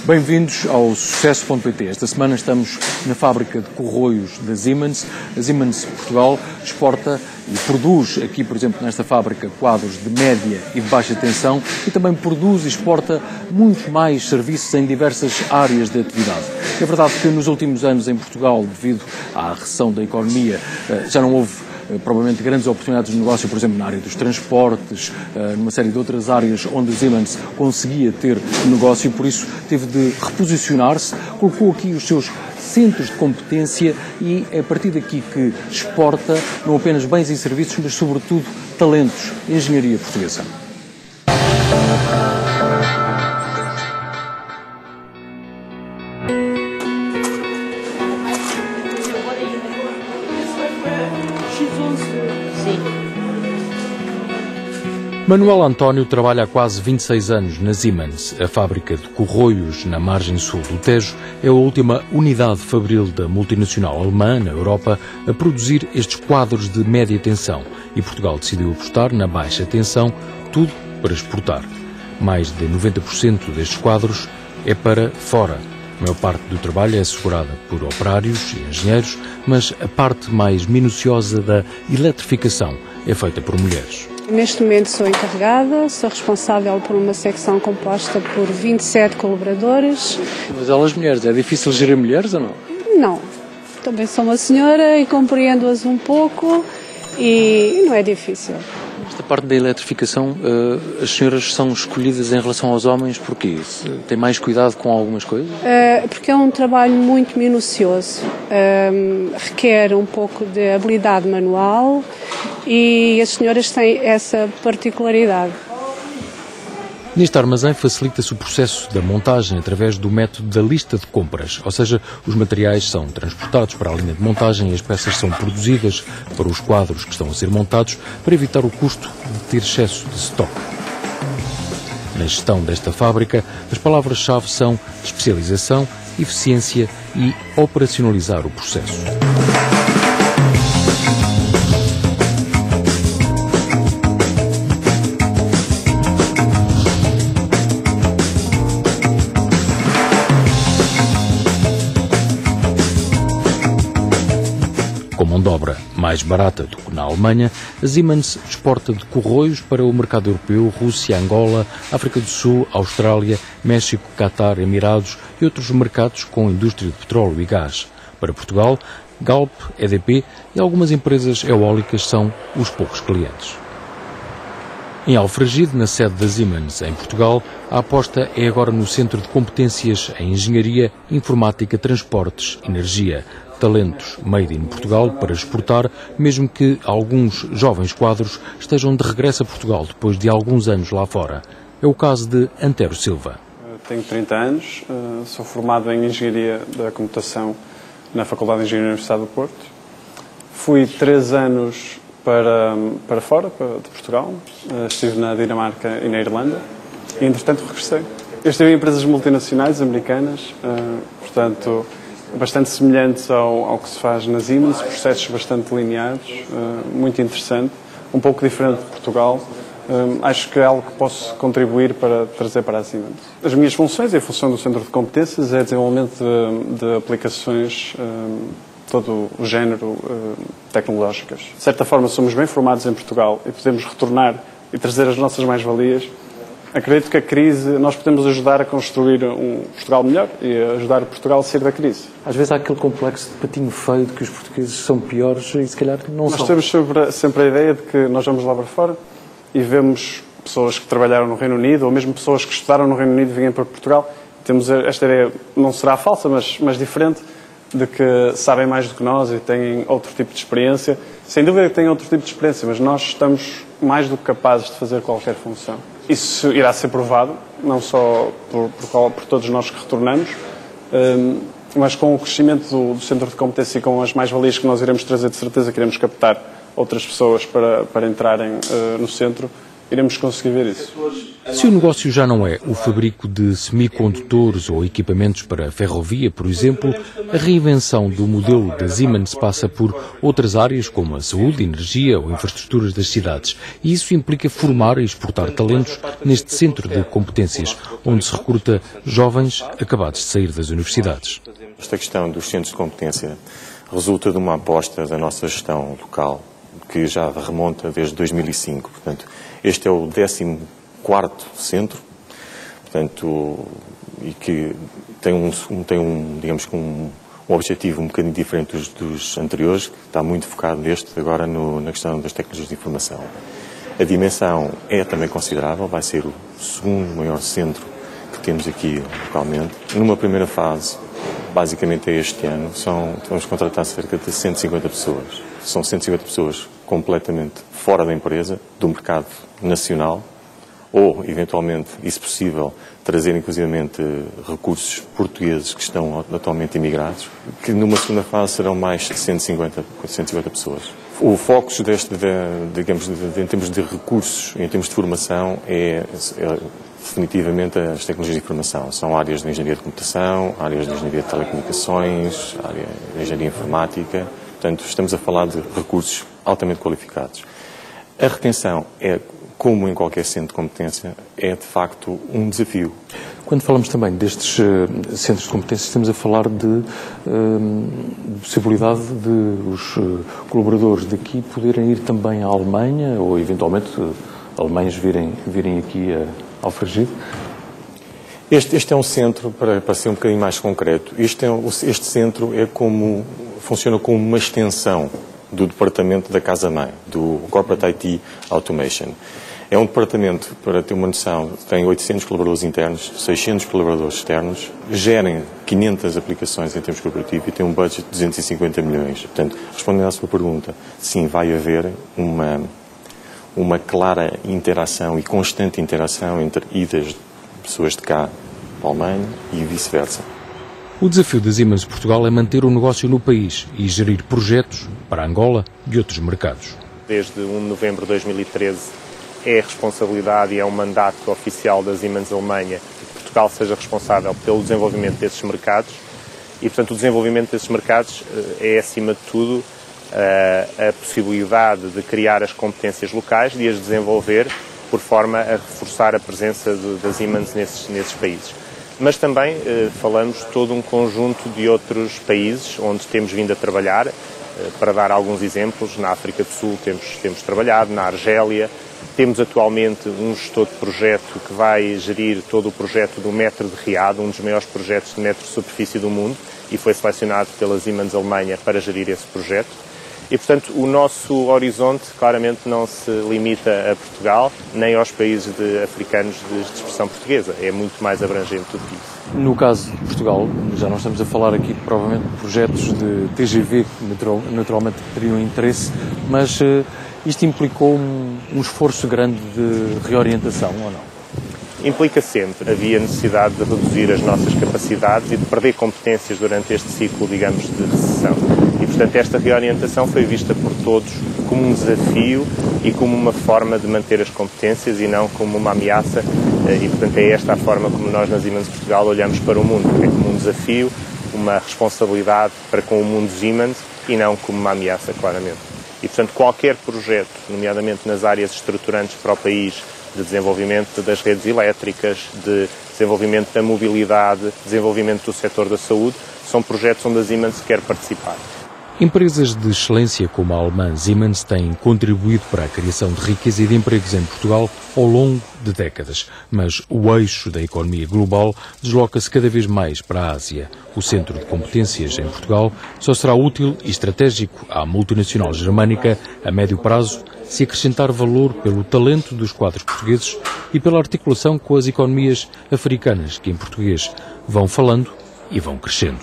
Bem-vindos ao Sucesso.pt. Esta semana estamos na fábrica de corroios da Siemens. A Siemens Portugal exporta e produz aqui, por exemplo, nesta fábrica, quadros de média e de baixa tensão e também produz e exporta muito mais serviços em diversas áreas de atividade. É verdade que nos últimos anos em Portugal, devido à recessão da economia, já não houve provavelmente grandes oportunidades de negócio, por exemplo, na área dos transportes, numa série de outras áreas onde a Siemens conseguia ter negócio e por isso teve de reposicionar-se, colocou aqui os seus centros de competência e é a partir daqui que exporta não apenas bens e serviços, mas sobretudo talentos, engenharia portuguesa. Manuel António trabalha há quase 26 anos na Siemens. A fábrica de corroios na margem sul do Tejo é a última unidade fabril da multinacional alemã na Europa a produzir estes quadros de média tensão e Portugal decidiu apostar na baixa tensão, tudo para exportar. Mais de 90% destes quadros é para fora. A maior parte do trabalho é assegurada por operários e engenheiros, mas a parte mais minuciosa da eletrificação é feita por mulheres. Neste momento sou encarregada, sou responsável por uma secção composta por 27 colaboradores. Mas elas mulheres, é difícil gerir mulheres ou não? Não, também sou uma senhora e compreendo-as um pouco e não é difícil. Esta parte da eletrificação, as senhoras são escolhidas em relação aos homens porquê? Tem mais cuidado com algumas coisas? Porque é um trabalho muito minucioso, requer um pouco de habilidade manual e as senhoras têm essa particularidade. Neste armazém facilita-se o processo da montagem através do método da lista de compras, ou seja, os materiais são transportados para a linha de montagem e as peças são produzidas para os quadros que estão a ser montados para evitar o custo de ter excesso de stock. Na gestão desta fábrica, as palavras-chave são especialização, eficiência e operacionalizar o processo. Com mão de obra mais barata do que na Alemanha, a Siemens exporta de corroios para o mercado europeu, Rússia, Angola, África do Sul, Austrália, México, Catar, Emirados e outros mercados com indústria de petróleo e gás. Para Portugal, Galp, EDP e algumas empresas eólicas são os poucos clientes. Em Alfragide, na sede da Siemens, em Portugal, a aposta é agora no Centro de Competências em Engenharia, Informática, Transportes, Energia, talentos made in Portugal para exportar, mesmo que alguns jovens quadros estejam de regresso a Portugal depois de alguns anos lá fora. É o caso de Antero Silva. Tenho 30 anos, sou formado em Engenharia da Computação na Faculdade de Engenharia da Universidade do Porto. Fui 3 anos para fora de Portugal, estive na Dinamarca e na Irlanda e, entretanto, regressei. Eu estive em empresas multinacionais americanas, portanto, bastante semelhantes ao que se faz na Siemens, processos bastante lineares, muito interessante, um pouco diferente de Portugal. Acho que é algo que posso contribuir para trazer para a Siemens. As minhas funções e a função do Centro de Competências é desenvolvimento de aplicações, todo o género tecnológicas. De certa forma, somos bem formados em Portugal e podemos retornar e trazer as nossas mais-valias. Acredito que a crise, nós podemos ajudar a construir um Portugal melhor e ajudar Portugal a sair da crise. Às vezes há aquele complexo de patinho feio de que os portugueses são piores e se calhar não são. Nós temos sempre a ideia de que nós vamos lá para fora e vemos pessoas que trabalharam no Reino Unido ou mesmo pessoas que estudaram no Reino Unido e vêm para Portugal. Temos esta ideia, não será falsa, mas diferente, de que sabem mais do que nós e têm outro tipo de experiência. Sem dúvida que têm outro tipo de experiência, mas nós estamos mais do que capazes de fazer qualquer função. Isso irá ser provado, não só por todos nós que retornamos, mas com o crescimento do Centro de Competência e com as mais-valias que nós iremos trazer, de certeza que iremos captar outras pessoas para entrarem no centro iremos conseguir ver isso. Se o negócio já não é o fabrico de semicondutores ou equipamentos para a ferrovia, por exemplo, a reinvenção do modelo da Siemens passa por outras áreas como a saúde, energia ou infraestruturas das cidades. E isso implica formar e exportar talentos neste centro de competências, onde se recruta jovens acabados de sair das universidades. Esta questão dos centros de competência resulta de uma aposta da nossa gestão local, que já remonta desde 2005. Portanto, este é o 14º centro, portanto, e que tem um objetivo um bocadinho diferente dos anteriores, que está muito focado agora na questão das tecnologias de informação. A dimensão é também considerável, vai ser o segundo maior centro que temos aqui localmente. Numa primeira fase, basicamente é este ano, vamos contratar cerca de 150 pessoas. São 150 pessoas completamente fora da empresa, do mercado nacional, ou, eventualmente, e se possível, trazer inclusivamente recursos portugueses que estão atualmente imigrados, que numa segunda fase serão mais 150 pessoas. O foco em termos de recursos, em termos de formação, é definitivamente as tecnologias de informação. São áreas de engenharia de computação, áreas de engenharia de telecomunicações, área de engenharia informática. Portanto, estamos a falar de recursos altamente qualificados. A retenção como em qualquer centro de competência, é de facto um desafio. Quando falamos também destes centros de competência, estamos a falar de possibilidade de os colaboradores daqui poderem ir também à Alemanha ou, eventualmente, alemães virem aqui a Alfragide? Este é um centro, para ser um bocadinho mais concreto, este centro funciona como uma extensão do departamento da casa-mãe, do Corporate IT Automation. É um departamento, para ter uma noção, tem 800 colaboradores internos, 600 colaboradores externos, gerem 500 aplicações em termos corporativos e tem um budget de 250 milhões. Portanto, respondendo à sua pergunta, sim, vai haver uma clara interação e constante interação entre idas de pessoas de cá para a Alemanha e vice-versa. O desafio da Siemens Portugal é manter o negócio no país e gerir projetos para Angola e outros mercados. Desde 1 de novembro de 2013 é a responsabilidade e é um mandato oficial da Siemens Alemanha que Portugal seja responsável pelo desenvolvimento desses mercados e, portanto, o desenvolvimento desses mercados é, acima de tudo, a possibilidade de criar as competências locais e as desenvolver por forma a reforçar a presença da Siemens nesses países. Mas também falamos todo um conjunto de outros países onde temos vindo a trabalhar. Para dar alguns exemplos, na África do Sul temos trabalhado, na Argélia. Temos atualmente um gestor de projeto que vai gerir todo o projeto do metro de Riad, um dos maiores projetos de metro de superfície do mundo, e foi selecionado pela Siemens Alemanha para gerir esse projeto. E, portanto, o nosso horizonte claramente não se limita a Portugal, nem aos países africanos de expressão portuguesa. É muito mais abrangente do que isso. No caso de Portugal, já não estamos a falar aqui, provavelmente, de projetos de TGV que naturalmente teriam interesse, mas isto implicou um esforço grande de reorientação, ou não? Implica sempre. Havia necessidade de reduzir as nossas capacidades e de perder competências durante este ciclo, digamos, de recessão. E, portanto, esta reorientação foi vista por todos como um desafio e como uma forma de manter as competências e não como uma ameaça. E, portanto, é esta a forma como nós, na Siemens Portugal, olhamos para o mundo. É como um desafio, uma responsabilidade para com o mundo Siemens e não como uma ameaça, claramente. E, portanto, qualquer projeto, nomeadamente nas áreas estruturantes para o país, de desenvolvimento das redes elétricas, de desenvolvimento da mobilidade, desenvolvimento do setor da saúde, são projetos onde a Siemens quer participar. Empresas de excelência como a alemã Siemens têm contribuído para a criação de riqueza e de empregos em Portugal ao longo de décadas, mas o eixo da economia global desloca-se cada vez mais para a Ásia. O centro de competências em Portugal só será útil e estratégico à multinacional germânica a médio prazo se acrescentar valor pelo talento dos quadros portugueses e pela articulação com as economias africanas que em português vão falando e vão crescendo.